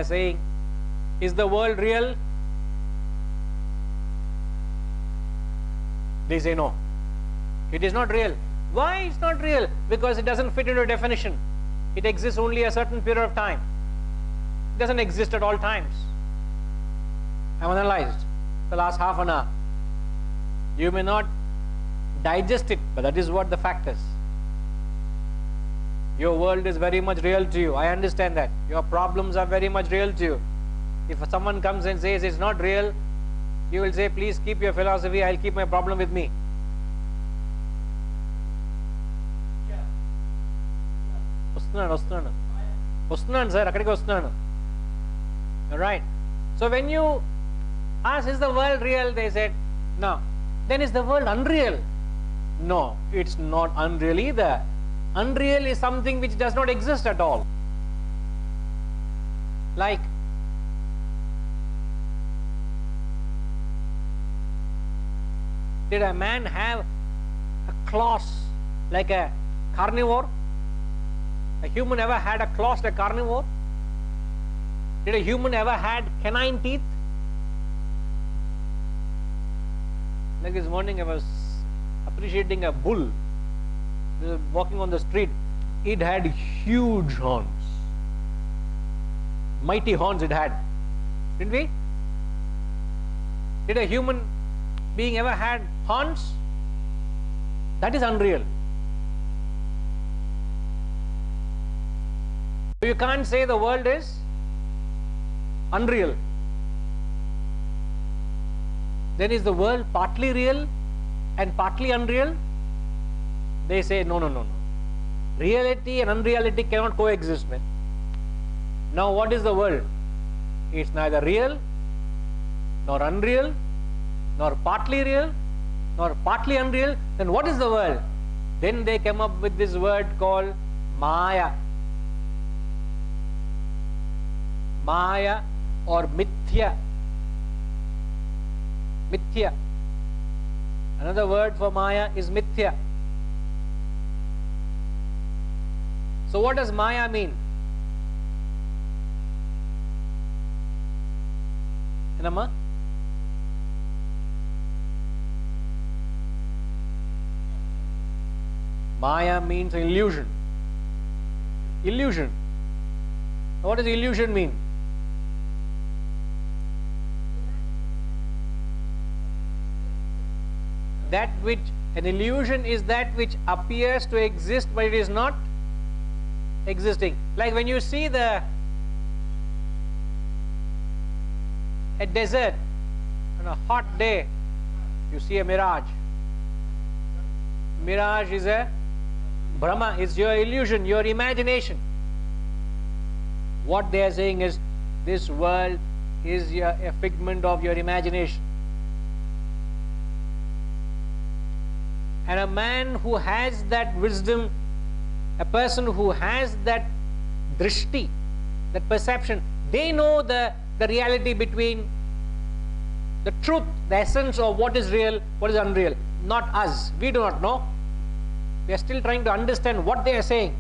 are saying, is the world real? They say no, it is not real. Why it's not real? Because it doesn't fit into a definition. It exists only a certain period of time. It doesn't exist at all times. I have analyzed the last half an hour. You may not digest it, but that is what the fact is. Your world is very much real to you. I understand that. Your problems are very much real to you. If someone comes and says it's not real, you will say, please keep your philosophy, I'll keep my problem with me. Alright. So when you ask, is the world real? They said, no. Then is the world unreal? No, it's not unreal either. Unreal is something which does not exist at all. Like, did a man have a claws like a carnivore? A human ever had a claws like a carnivore? Did a human ever had canine teeth? Like this morning I was appreciating a bull. Walking on the street, it had huge horns. Mighty horns it had. Didn't we? Did a human being ever had horns? That is unreal. You can't say the world is unreal. Then is the world partly real and partly unreal? They say no, no, no, no. Reality and unreality cannot coexist, man. Now what is the world? It's neither real, nor unreal, nor partly real, nor partly unreal. Then what is the world? Then they came up with this word called Maya. Maya or Mithya. Mithya. Another word for Maya is Mithya. So what does Maya mean? Enamma? Maya means illusion. Illusion. What does illusion mean? That which, an illusion is that which appears to exist but it is not existing. Like when you see a desert on a hot day, you see a mirage. Mirage is a Brahma, is your illusion, your imagination. What they are saying is, this world is a figment of your imagination. And a man who has that wisdom, a person who has that drishti, that perception, they know the reality between the truth, the essence of what is real, what is unreal. Not us. We do not know. We are still trying to understand what they are saying.